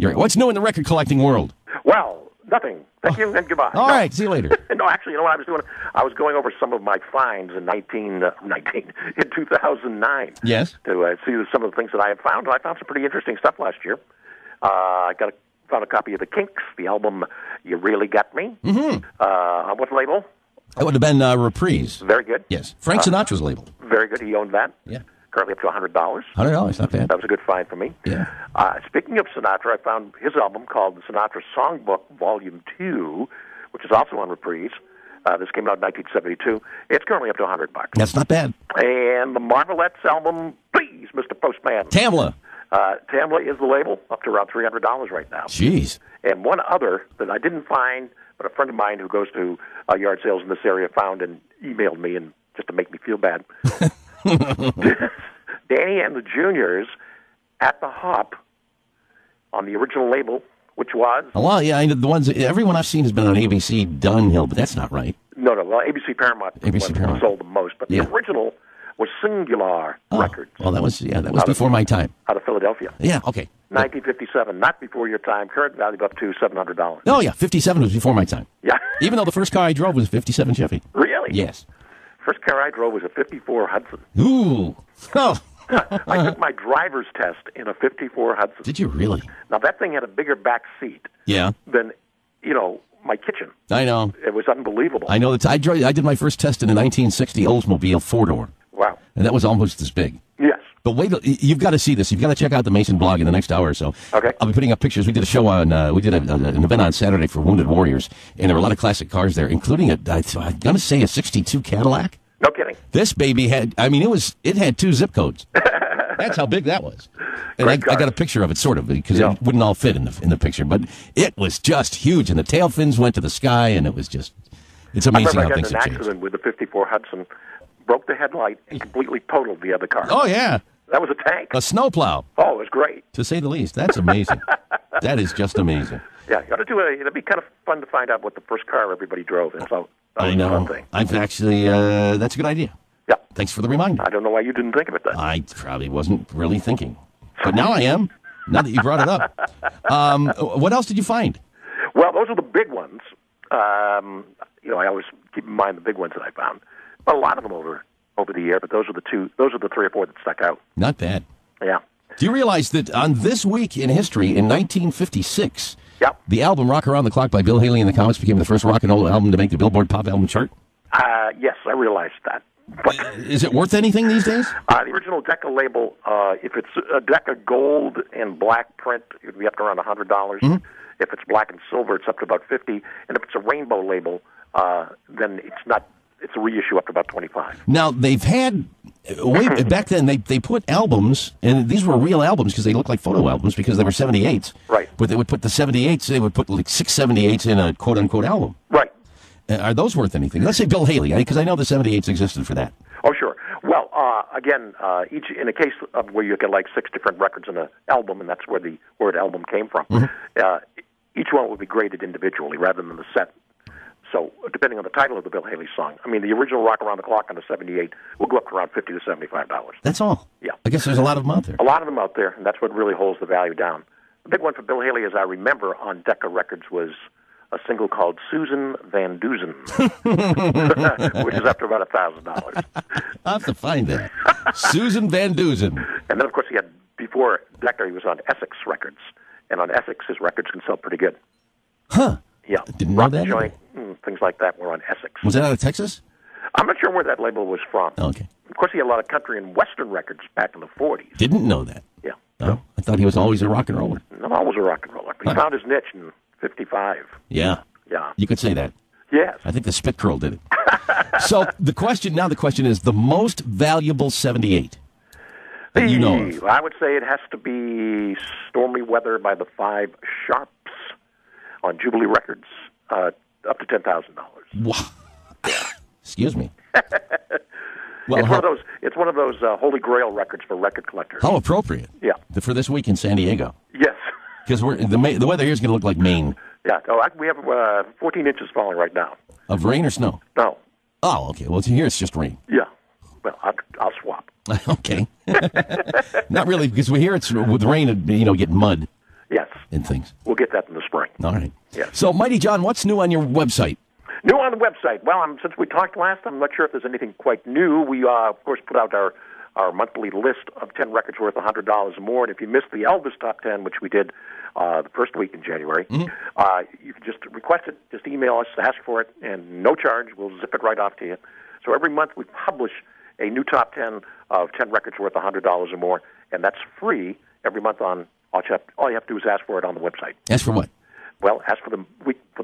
What's new in the record collecting world? Well, nothing. Thank you and goodbye. All right, see you later. No, actually, you know what I was doing? I was going over some of my finds in 2009. Yes. To see some of the things that I had found. I found some pretty interesting stuff last year. I found a copy of the Kinks, the album "You Really Got Me." Mm-hmm. On what label? It would have been Reprise. Very good. Yes, Frank Sinatra's label. Very good. He owned that. Yeah. Currently up to $100. $100, not bad. That was a good find for me. Yeah. Speaking of Sinatra, I found his album called The Sinatra Songbook Volume 2, which is also on Reprise. This came out in 1972. It's currently up to $100. That's not bad. And the Marvelettes album, please, Mr. Postman. Tamla. Tamla is the label, up to around $300 right now. Jeez. And one other that I didn't find, but a friend of mine who goes to yard sales in this area found and emailed me, and just to make me feel bad. Danny and the Juniors at the Hop on the original label, which was... Oh, well, yeah, the ones, everyone I've seen has been on ABC Dunhill, but that's not right. No, well, ABC Paramount sold the most, but the original was Singular Records. Well, that was before my time. Out of Philadelphia. Yeah, okay. 1957, not before your time. Current value up to $700. Oh, yeah, 57 was before my time. Yeah. Even though the first car I drove was a 57 Chevy. Really? Yes. First car I drove was a 54 Hudson. Ooh. Oh. I took my driver's test in a 54 Hudson. Did you really? Now, that thing had a bigger back seat than, my kitchen. I know. It was unbelievable. I know. I did my first test in a 1960 Oldsmobile four-door. Wow. And that was almost as big. Yes. But wait, you've got to see this. You've got to check out the Mason blog in the next hour or so. Okay. I'll be putting up pictures. We did a show on, an event on Saturday for Wounded Warriors, and there were a lot of classic cars there, including I'm going to say a 62 Cadillac. No kidding. This baby had, it had 2 zip codes. That's how big that was. And I got a picture of it, sort of, because it wouldn't all fit in the picture. But it was just huge, and the tail fins went to the sky, and it was just, it's amazing how things have changed. I got in an accident with the 54 Hudson, broke the headlight, and completely totaled the other car. Oh, yeah. That was a tank. A snowplow. Oh, it was great. To say the least. That's amazing. That is just amazing. Yeah, you ought to do it'd be kind of fun to find out what the first car everybody drove. And so I know. Fun thing. I've actually, that's a good idea. Yeah. Thanks for the reminder. I don't know why you didn't think of it then. I probably wasn't really thinking. But now I am, now that you brought it up. What else did you find? Well, those are the big ones. I always keep in mind the big ones that I found. But a lot of them over the year, but those are the 3 or 4 that stuck out. Not bad. Yeah. Do you realize that on This Week in History in 1956, the album Rock Around the Clock by Bill Haley and the Comets became the first rock and roll album to make the Billboard Pop Album chart? Yes, I realized that. But is it worth anything these days? The original Decca label, if it's a Decca gold and black print, it would be up to around $100. Mm-hmm. If it's black and silver, it's up to about $50. And if it's a rainbow label, then it's not. It's a reissue up to about $25. Now, they've had, back then, they put albums, and these were real albums because they looked like photo albums because they were 78s. Right. But they would put the 78s, they would put like 6 78s in a quote-unquote album. Right. Are those worth anything? Let's say Bill Haley, because I know the 78s existed for that. Oh, sure. Well, again, in a case of where you get like 6 different records in an album, and that's where the word album came from, each one would be graded individually rather than the set. So, depending on the title of the Bill Haley song. I mean, the original Rock Around the Clock on the 78 will go up to around $50 to $75. That's all? Yeah. I guess there's a lot of them out there. A lot of them out there, and that's what really holds the value down. The big one for Bill Haley, as I remember, on Decca Records was a single called Susan Van Dusen, which is up to about $1,000. I'll have to find that. Susan Van Dusen. And then, of course, before Decca, he was on Essex Records. And on Essex, his records can sell pretty good. Huh. Yeah. Didn't know that. Joint, things like that were on Essex. Was that out of Texas? I'm not sure where that label was from. Okay. Of course, he had a lot of country and western records back in the 40s. Didn't know that. Yeah. Oh, I thought he was always a rock and roller. Not always a rock and roller. He found his niche in 55. Yeah. Yeah. You could say that. Yes. I think the Spit Curl did it. So the question is the most valuable 78 that you know of. I would say it has to be Stormy Weather by the 5 Sharps on Jubilee Records, up to $10,000. Wow. Excuse me. Well, it's one of those holy grail records for record collectors. How appropriate. Yeah. For this week in San Diego. Yes. Because the weather here is going to look like Maine. Yeah. We have 14 inches falling right now. Of rain or snow? No. Oh, okay. Well, here it's just rain. Yeah. Well, I'll swap. Okay. Not really, because we hear it's with rain, get mud. Yes. and things. We'll get that in the spring. All right. Yeah. So, Mighty John, what's new on your website? New on the website. Well, since we talked last, I'm not sure if there's anything quite new. We, of course, put out our monthly list of 10 records worth $100 or more. And if you missed the Elvis Top 10, which we did the first week in January, you can just request it, just email us, ask for it, and no charge. We'll zip it right off to you. So every month we publish a new top 10 of 10 records worth $100 or more, and that's free every month on all you have to do is ask for it on the website. Ask for what? Well, ask for the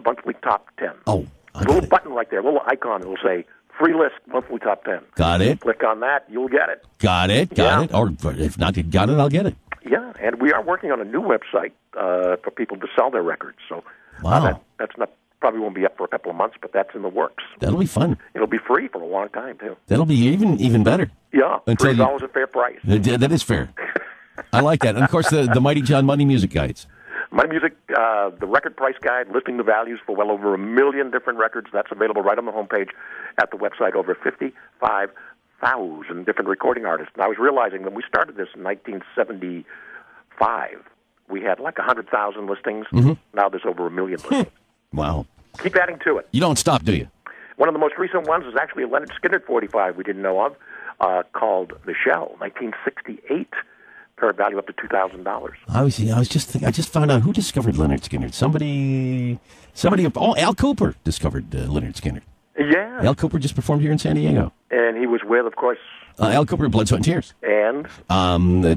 monthly top 10. Oh, a little button right there, a little icon. It will say free list, monthly top 10. Got it. Click on that, you'll get it. Got it. Or if not, you got it, I'll get it. Yeah, and we are working on a new website for people to sell their records. So that's not probably won't be up for a couple of months, but that's in the works. That'll be fun. It'll be free for a long time too. That'll be even better. Yeah, $3 a fair price. That is fair. I like that. And of course, the Mighty John Money Music Guides. Money Music, the record price guide, listing the values for well over 1 million different records. That's available right on the homepage at the website. Over 55,000 different recording artists. And I was realizing when we started this in 1975, we had like 100,000 listings. Mm-hmm. Now there's over 1 million listings. Wow. Keep adding to it. You don't stop, do you? One of the most recent ones is actually a Leonard Skinner 45 we didn't know of, called The Shell, 1968. Current value up to $2,000. I just found out who discovered Leonard Skinner. Somebody. Al Cooper discovered Leonard Skinner. Yeah. Al Cooper just performed here in San Diego. And he was with, of course, Al Cooper, Blood, Sweat, and Tears. And?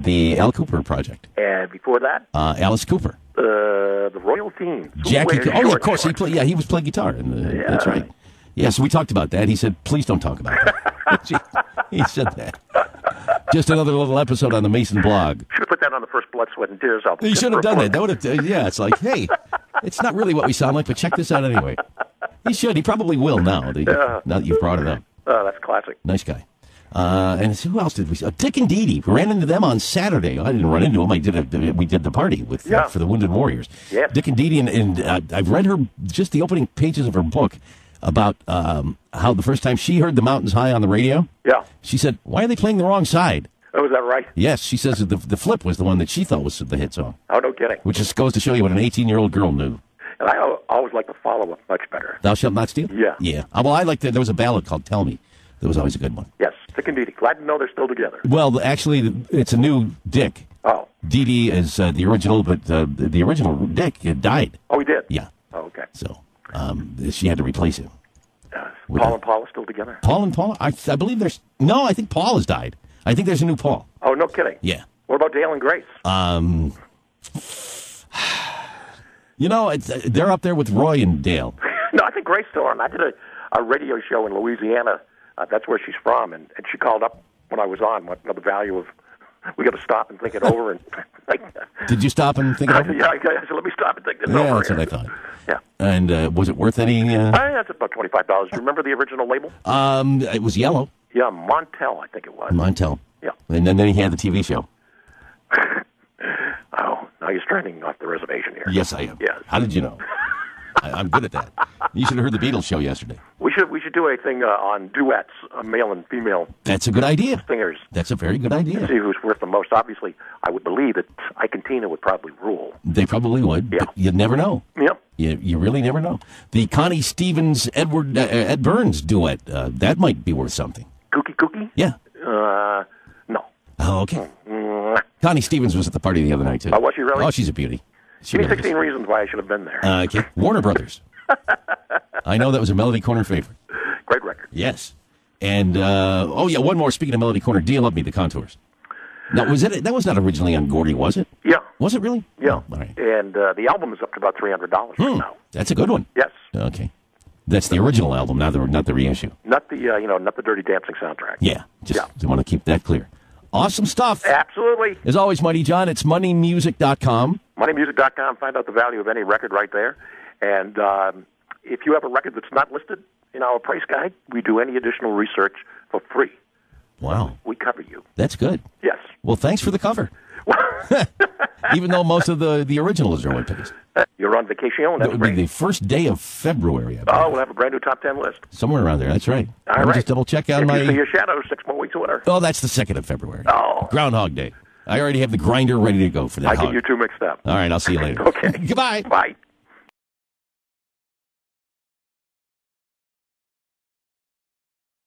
The Al Cooper Project. And before that? Alice Cooper. The Royal Teens. Jackie. Oh, yeah, of course. He was playing guitar. That's right. Yeah, so we talked about that. He said, please don't talk about that. He said that. Just another little episode on the Mason blog. Should have put that on the first Blood, Sweat, and Tears album. He should have done that. That would have. Yeah, it's like, hey, it's not really what we sound like, but check this out anyway. He should. He probably will now. Now that you've brought it up. Oh, that's classic. Nice guy. And who else did we see? Dick and Dee Dee. We ran into them on Saturday. I didn't run into them. We did the party with for the Wounded Warriors. Yes. Dick and Dee Dee, and I've read her, just the opening pages of her book, about how the first time she heard the Mountains High on the radio, she said, why are they playing the wrong side? Oh, is that right? Yes, she says that the Flip was the one that she thought was the hit song. Oh, no kidding. Which just goes to show you what an 18-year-old girl knew. And I always like the follow-up much better. Thou Shalt Not Steal? Yeah. Yeah. Well, I liked it. There was a ballad called Tell Me. That was always a good one. Yes, Dick and Dee Dee. Glad to know they're still together. Well, actually, it's a new Dick. Oh. Dee Dee is the original, but the original Dick died. Oh, he did? Yeah. Oh, okay. So she had to replace him. Paul and Paula still together? Paul and Paula? I believe there's... No, I think Paul has died. I think there's a new Paul. Oh, no kidding. Yeah. What about Dale and Grace? They're up there with Roy and Dale. No, I think Grace still on. I did a radio show in Louisiana. That's where she's from, and she called up when I was on. What the value of... We got to stop and think it over. And Did you stop and think it over? Yeah, I said, let me stop and think this over. Yeah, that's what I thought. Yeah. And was it worth any... That's about $25. Do you remember the original label? It was yellow. Yeah, Montel, I think it was. Montel. Yeah. And then he had the TV show. Oh, now you're stranding off the reservation here. Yes, I am. Yes. How did you know? I'm good at that. You should have heard the Beatles show yesterday. We should do a thing on duets, male and female. That's a good idea. Singers. That's a very good idea. See who's worth the most. Obviously, I would believe that Ike and Tina would probably rule. They probably would. Yeah. But you never know. Yep. You really never know. The Connie Stevens Ed Burns duet, that might be worth something. Cookie? Yeah. No. Oh, okay. Connie Stevens was at the party the other night, too. Oh, was she really? Oh, she's a beauty. Give me 16 reasons why I should have been there. Okay. Warner Brothers. I know that was a Melody Corner favorite. Great record. Yes. And, one more. Speaking of Melody Corner, Do You Love Me, The Contours. Now, that was not originally on Gordy, was it? Yeah. Was it really? Yeah. Oh, all right. And the album is up to about $300 right now. That's a good one. Yes. Okay. That's the original album, not the reissue. Not the not the Dirty Dancing soundtrack. Yeah. Just want to keep that clear. Awesome stuff. Absolutely. As always, Mighty John, it's moneymusic.com. Moneymusic.com. Find out the value of any record right there. And if you have a record that's not listed in our price guide, we do any additional research for free. Wow. We cover you. That's good. Yes. Well, thanks for the cover. Even though most of the originals are one-page. You're on vacation. That would be the first day of February. We'll have a brand new top 10 list. Somewhere around there. That's right. All right. Just double check on if you see your shadow, 6 more weeks of winter. Oh, that's the 2nd of February. Oh. Groundhog Day. I already have the grinder ready to go for that. I get you two mixed up. All right, I'll see you later. Okay. Goodbye. Bye.